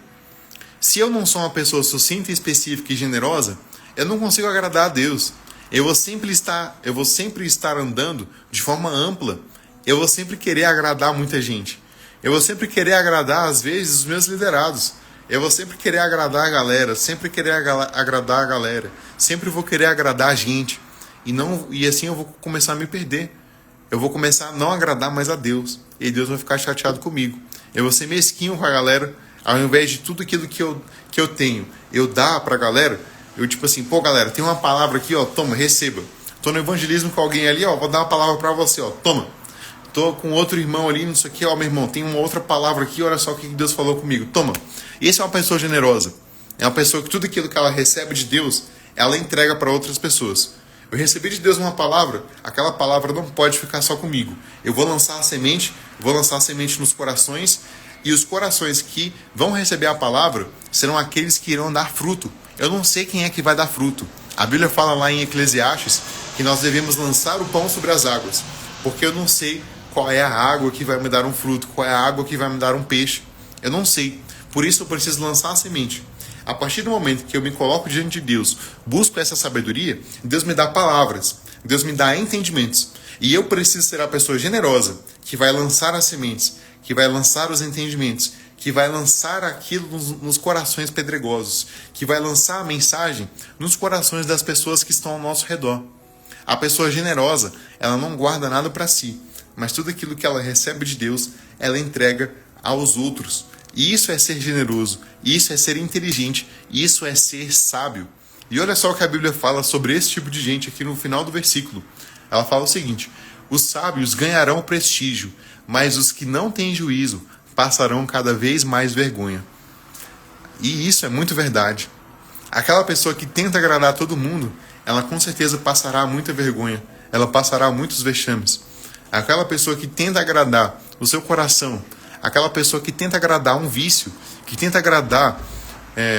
Se eu não sou uma pessoa sucinta, específica e generosa, eu não consigo agradar a Deus. Eu vou sempre estar andando de forma ampla. Eu vou sempre querer agradar muita gente. Eu vou sempre querer agradar, às vezes, os meus liderados. Eu vou sempre querer agradar a galera, sempre querer agradar a galera. Sempre vou querer agradar a gente. E assim eu vou começar a me perder. Eu vou começar a não agradar mais a Deus. E Deus vai ficar chateado comigo. Eu vou ser mesquinho com a galera. Ao invés de tudo aquilo que eu tenho, eu dar pra galera. Eu tipo assim, pô galera, tem uma palavra aqui, ó, toma, receba. Tô no evangelismo com alguém ali, ó, vou dar uma palavra pra você, ó, toma. Tô com outro irmão ali, não sei o que, ó, meu irmão, tem uma outra palavra aqui, olha só o que Deus falou comigo, toma. E essa é uma pessoa generosa. É uma pessoa que tudo aquilo que ela recebe de Deus, ela entrega para outras pessoas. Eu recebi de Deus uma palavra, aquela palavra não pode ficar só comigo. Eu vou lançar a semente nos corações, e os corações que vão receber a palavra serão aqueles que irão dar fruto. Eu não sei quem é que vai dar fruto. A Bíblia fala lá em Eclesiastes que nós devemos lançar o pão sobre as águas, porque eu não sei qual é a água que vai me dar um fruto, qual é a água que vai me dar um peixe. Eu não sei. Por isso eu preciso lançar a semente. A partir do momento que eu me coloco diante de Deus, busco essa sabedoria, Deus me dá palavras, Deus me dá entendimentos. E eu preciso ser a pessoa generosa que vai lançar as sementes, que vai lançar os entendimentos, que vai lançar aquilo nos corações pedregosos, que vai lançar a mensagem nos corações das pessoas que estão ao nosso redor. A pessoa generosa, ela não guarda nada para si, mas tudo aquilo que ela recebe de Deus, ela entrega aos outros. E isso é ser generoso, isso é ser inteligente, isso é ser sábio. E olha só o que a Bíblia fala sobre esse tipo de gente aqui no final do versículo. Ela fala o seguinte: os sábios ganharão prestígio, mas os que não têm juízo passarão cada vez mais vergonha. E isso é muito verdade. Aquela pessoa que tenta agradar a todo mundo, ela com certeza passará muita vergonha, ela passará muitos vexames. Aquela pessoa que tenta agradar o seu coração, aquela pessoa que tenta agradar um vício, que tenta agradar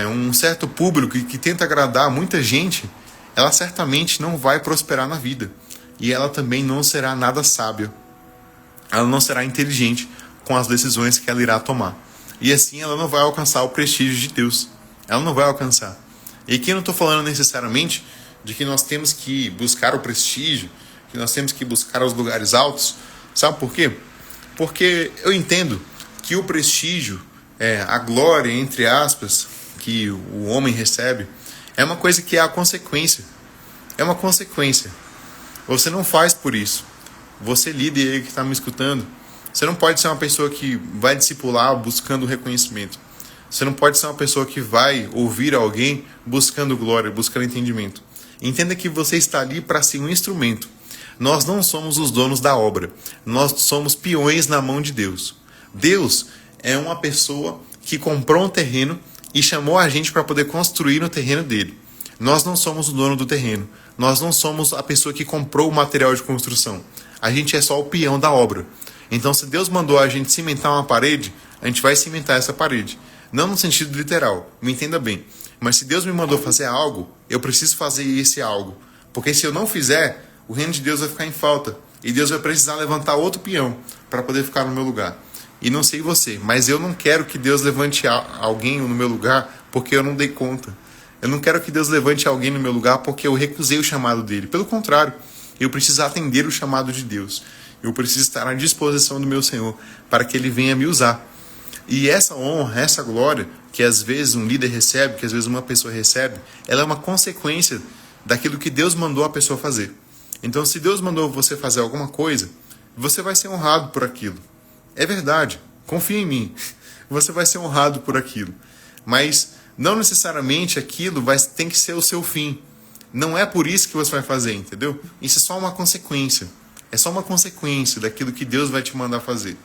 um certo público, que tenta agradar muita gente, ela certamente não vai prosperar na vida. E ela também não será nada sábia. Ela não será inteligente com as decisões que ela irá tomar. E assim ela não vai alcançar o prestígio de Deus. Ela não vai alcançar. E aqui eu não estou falando necessariamente de que nós temos que buscar o prestígio, que nós temos que buscar os lugares altos. Sabe por quê? Porque eu entendo que o prestígio, a glória, entre aspas, que o homem recebe, é uma coisa que é a consequência. É uma consequência. Você não faz por isso. Você, líder aí que está me escutando, você não pode ser uma pessoa que vai discipular buscando reconhecimento. Você não pode ser uma pessoa que vai ouvir alguém buscando glória, buscando entendimento. Entenda que você está ali para ser um instrumento. Nós não somos os donos da obra. Nós somos peões na mão de Deus. Deus é uma pessoa que comprou um terreno e chamou a gente para poder construir no terreno dele. Nós não somos o dono do terreno. Nós não somos a pessoa que comprou o material de construção. A gente é só o peão da obra. Então, se Deus mandou a gente cimentar uma parede, a gente vai cimentar essa parede. Não no sentido literal, me entenda bem. Mas se Deus me mandou fazer algo, eu preciso fazer esse algo. Porque se eu não fizer, o reino de Deus vai ficar em falta. E Deus vai precisar levantar outro peão para poder ficar no meu lugar. E não sei você, mas eu não quero que Deus levante alguém no meu lugar porque eu não dei conta. Eu não quero que Deus levante alguém no meu lugar porque eu recusei o chamado dele. Pelo contrário, eu preciso atender o chamado de Deus. Eu preciso estar à disposição do meu Senhor para que ele venha me usar. E essa honra, essa glória que às vezes um líder recebe, que às vezes uma pessoa recebe, ela é uma consequência daquilo que Deus mandou a pessoa fazer. Então, se Deus mandou você fazer alguma coisa, você vai ser honrado por aquilo. É verdade, confia em mim. Você vai ser honrado por aquilo. Mas não necessariamente aquilo tem que ser o seu fim. Não é por isso que você vai fazer, entendeu? Isso é só uma consequência. É só uma consequência daquilo que Deus vai te mandar fazer.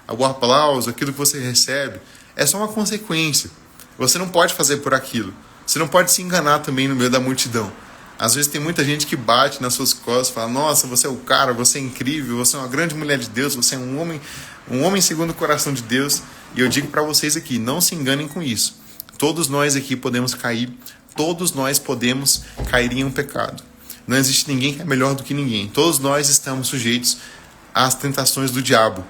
O aplauso, aquilo que você recebe, é só uma consequência. Você não pode fazer por aquilo. Você não pode se enganar também no meio da multidão. Às vezes tem muita gente que bate nas suas costas e fala: nossa, você é o cara, você é incrível, você é uma grande mulher de Deus, você é um homem segundo o coração de Deus. E eu digo para vocês aqui, não se enganem com isso. Todos nós aqui podemos cair, todos nós podemos cair em um pecado. Não existe ninguém que é melhor do que ninguém. Todos nós estamos sujeitos às tentações do diabo.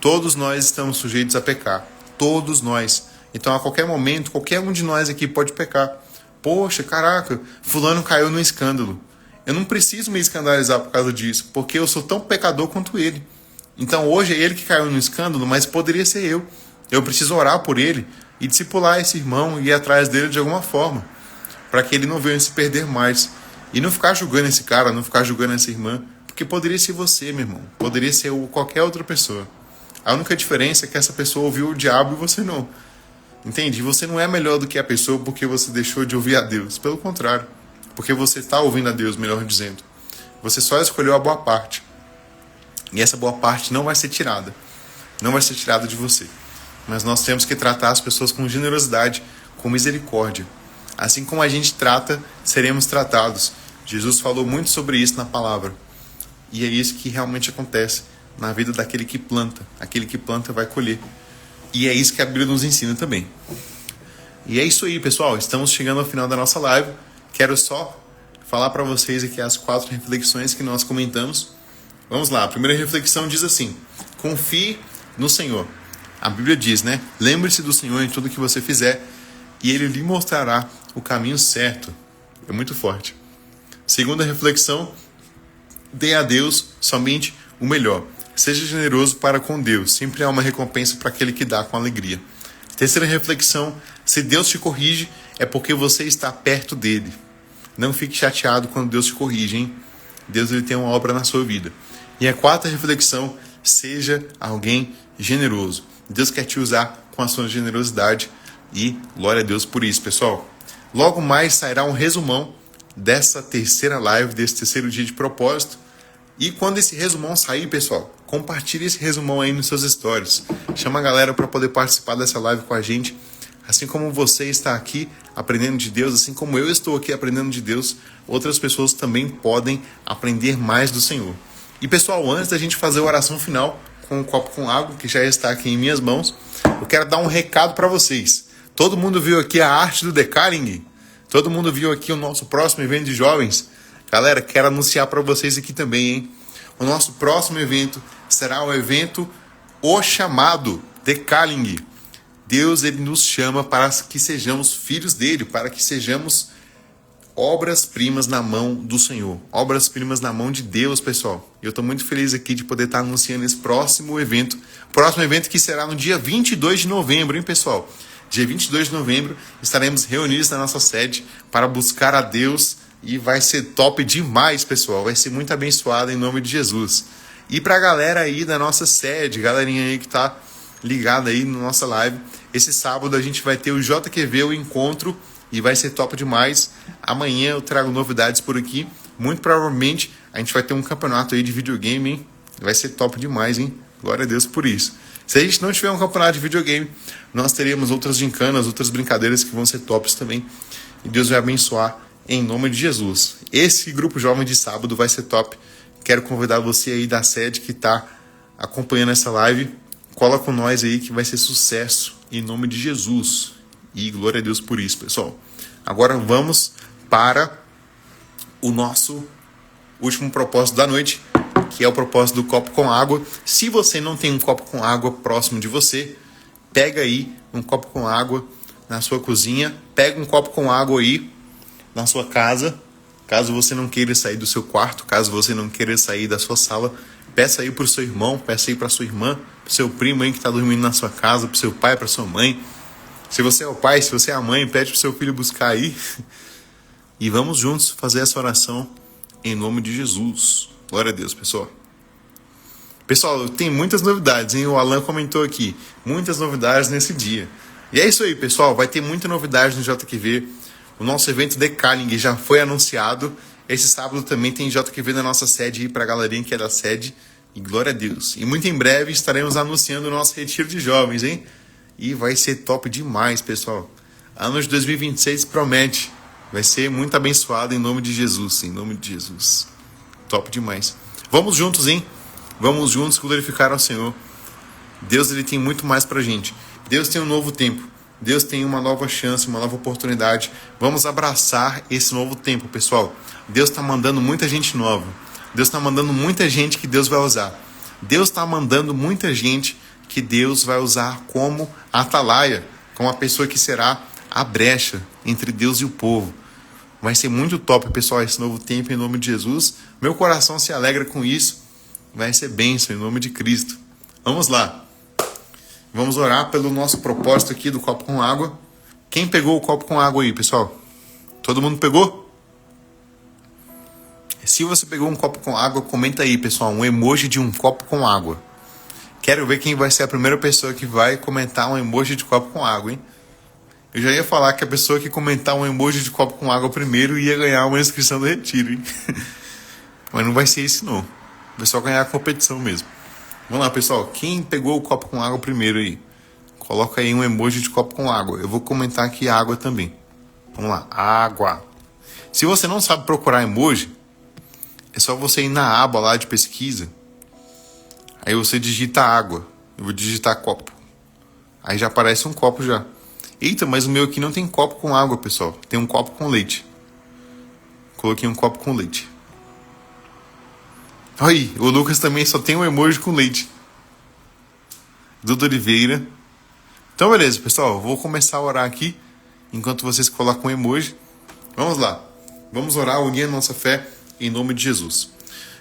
Todos nós estamos sujeitos a pecar. Todos nós. Então, a qualquer momento, qualquer um de nós aqui pode pecar. Poxa, caraca, fulano caiu num escândalo. Eu não preciso me escandalizar por causa disso, porque eu sou tão pecador quanto ele. Então, hoje é ele que caiu no escândalo, mas poderia ser eu. Eu preciso orar por ele e discipular esse irmão e ir atrás dele de alguma forma, para que ele não venha se perder mais. E não ficar julgando esse cara, não ficar julgando essa irmã, porque poderia ser você, meu irmão. Poderia ser qualquer outra pessoa. A única diferença é que essa pessoa ouviu o diabo e você não. Entende? Você não é melhor do que a pessoa porque você deixou de ouvir a Deus. Pelo contrário, porque você está ouvindo a Deus, melhor dizendo. Você só escolheu a boa parte. E essa boa parte não vai ser tirada. Não vai ser tirada de você. Mas nós temos que tratar as pessoas com generosidade, com misericórdia. Assim como a gente trata, seremos tratados. Jesus falou muito sobre isso na palavra. E é isso que realmente acontece na vida daquele que planta. Aquele que planta vai colher. E é isso que a Bíblia nos ensina também. E é isso aí, pessoal. Estamos chegando ao final da nossa live. Quero só falar para vocês aqui as 4 reflexões que nós comentamos. Vamos lá. A primeira reflexão diz assim: confie no Senhor. A Bíblia diz, né? Lembre-se do Senhor em tudo que você fizer e Ele lhe mostrará o caminho certo. É muito forte. Segunda reflexão: dê a Deus somente o melhor. Seja generoso para com Deus. Sempre há uma recompensa para aquele que dá com alegria. Terceira reflexão: se Deus te corrige, é porque você está perto dele. Não fique chateado quando Deus te corrige, hein? Deus ele tem uma obra na sua vida. E a quarta reflexão: seja alguém generoso. Deus quer te usar com a sua generosidade e glória a Deus por isso, pessoal. Logo mais sairá um resumão dessa terceira live, desse terceiro dia de propósito. E quando esse resumão sair, pessoal, compartilhe esse resumão aí nos seus stories. Chama a galera para poder participar dessa live com a gente. Assim como você está aqui aprendendo de Deus, assim como eu estou aqui aprendendo de Deus, outras pessoas também podem aprender mais do Senhor. E pessoal, antes da gente fazer a oração final com um copo com água, que já está aqui em minhas mãos, eu quero dar um recado para vocês. Todo mundo viu aqui a arte do Decaling? Todo mundo viu aqui o nosso próximo evento de jovens? Galera, quero anunciar para vocês aqui também, hein? O nosso próximo evento será o evento O Chamado Decaling. Deus ele nos chama para que sejamos filhos dele, para que sejamos obras-primas na mão do Senhor. Obras-primas na mão de Deus, pessoal. E eu estou muito feliz aqui de poder estar anunciando esse próximo evento. Próximo evento que será no dia 22 de novembro, hein, pessoal? Dia 22 de novembro estaremos reunidos na nossa sede para buscar a Deus e vai ser top demais, pessoal. Vai ser muito abençoado em nome de Jesus. E para a galera aí da nossa sede, galerinha aí que está ligada aí na nossa live, esse sábado a gente vai ter o JQV, o encontro, e vai ser top demais. Amanhã eu trago novidades por aqui. Muito provavelmente a gente vai ter um campeonato aí de videogame, hein? Vai ser top demais, hein? Glória a Deus por isso. Se a gente não tiver um campeonato de videogame, nós teremos outras gincanas, outras brincadeiras que vão ser tops também. E Deus vai abençoar em nome de Jesus. Esse grupo jovem de sábado vai ser top. Quero convidar você aí da sede que está acompanhando essa live. Cola com nós aí que vai ser sucesso em nome de Jesus. E glória a Deus por isso, pessoal. Agora vamos para o nosso último propósito da noite, que é o propósito do copo com água. Se você não tem um copo com água próximo de você, pega aí um copo com água na sua cozinha, pega um copo com água aí na sua casa. Caso você não queira sair do seu quarto, caso você não queira sair da sua sala, peça aí para o seu irmão, peça aí para sua irmã, para o seu primo aí que está dormindo na sua casa, para o seu pai, para sua mãe. Se você é o pai, se você é a mãe, pede para o seu filho buscar aí. E vamos juntos fazer essa oração em nome de Jesus. Glória a Deus, pessoal. Pessoal, tem muitas novidades, hein? O Alan comentou aqui. Muitas novidades nesse dia. E é isso aí, pessoal. Vai ter muita novidade no JQV. O nosso evento Decaling já foi anunciado. Esse sábado também tem JQV na nossa sede aí para a galerinha que é da sede. E glória a Deus. E muito em breve estaremos anunciando o nosso retiro de jovens, hein? E vai ser top demais, pessoal. Ano de 2026 promete. Vai ser muito abençoado em nome de Jesus. Em nome de Jesus. Top demais. Vamos juntos, hein? Vamos juntos glorificar ao Senhor. Deus ele tem muito mais pra gente. Deus tem um novo tempo. Deus tem uma nova chance, uma nova oportunidade. Vamos abraçar esse novo tempo, pessoal. Deus está mandando muita gente nova. Deus está mandando muita gente que Deus vai usar. Deus está mandando muita gente que Deus vai usar como atalaia, como a pessoa que será a brecha entre Deus e o povo. Vai ser muito top, pessoal, esse novo tempo em nome de Jesus. Meu coração se alegra com isso. Vai ser bênção em nome de Cristo. Vamos lá. Vamos orar pelo nosso propósito aqui do copo com água. Quem pegou o copo com água aí, pessoal? Todo mundo pegou? Se você pegou um copo com água, comenta aí, pessoal, um emoji de um copo com água. Quero ver quem vai ser a primeira pessoa que vai comentar um emoji de copo com água, hein? Eu já ia falar que a pessoa que comentar um emoji de copo com água primeiro ia ganhar uma inscrição do retiro, hein? Mas não vai ser isso, não. Vai só ganhar a competição mesmo. Vamos lá, pessoal. Quem pegou o copo com água primeiro aí? Coloca aí um emoji de copo com água. Eu vou comentar aqui água também. Vamos lá. Água. Se você não sabe procurar emoji, é só você ir na aba lá de pesquisa. Aí você digita água. Eu vou digitar copo. Aí já aparece um copo já. Eita, mas o meu aqui não tem copo com água, pessoal. Tem um copo com leite. Coloquei um copo com leite. Aí, o Lucas também só tem um emoji com leite. Duda Oliveira. Então, beleza, pessoal. Eu vou começar a orar aqui, enquanto vocês colocam um emoji. Vamos lá. Vamos orar, unir a nossa fé em nome de Jesus.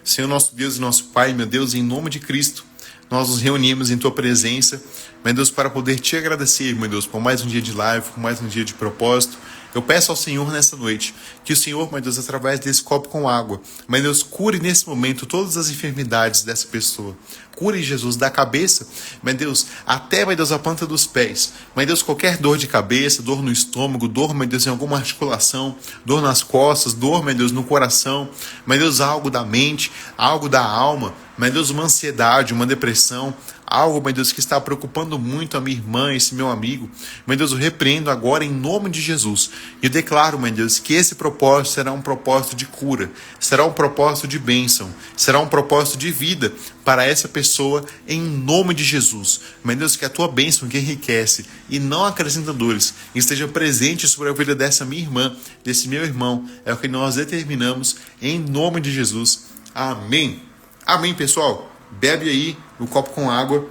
Senhor, nosso Deus e nosso Pai, meu Deus, em nome de Cristo, nós nos reunimos em Tua presença, meu Deus, para poder Te agradecer, meu Deus, por mais um dia de live, por mais um dia de propósito. Eu peço ao Senhor nessa noite, que o Senhor, meu Deus, através desse copo com água, meu Deus, cure nesse momento todas as enfermidades dessa pessoa. Cure, Jesus, da cabeça, meu Deus, até, meu Deus, a planta dos pés. Meu Deus, qualquer dor de cabeça, dor no estômago, dor, meu Deus, em alguma articulação, dor nas costas, dor, meu Deus, no coração, meu Deus, algo da mente, algo da alma, meu Deus, uma ansiedade, uma depressão, algo, meu Deus, que está preocupando muito a minha irmã, esse meu amigo. Meu Deus, eu repreendo agora em nome de Jesus. E eu declaro, meu Deus, que esse propósito será um propósito de cura, será um propósito de bênção, será um propósito de vida para essa pessoa em nome de Jesus. Meu Deus, que a tua bênção que enriquece e não acrescenta dores esteja presente sobre a vida dessa minha irmã, desse meu irmão. É o que nós determinamos em nome de Jesus. Amém. Amém, pessoal. Bebe aí o copo com água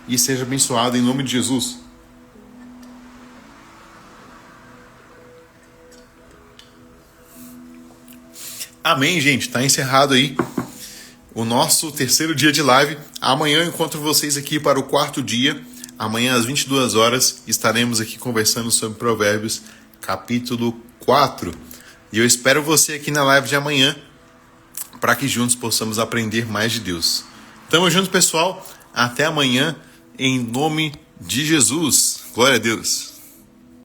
e seja abençoado em nome de Jesus. Amém, gente. Tá encerrado aí o nosso terceiro dia de live. Amanhã eu encontro vocês aqui para o quarto dia. Amanhã às 22 horas estaremos aqui conversando sobre Provérbios, capítulo 4. E eu espero você aqui na live de amanhã para que juntos possamos aprender mais de Deus. Tamo junto, pessoal. Até amanhã, em nome de Jesus. Glória a Deus.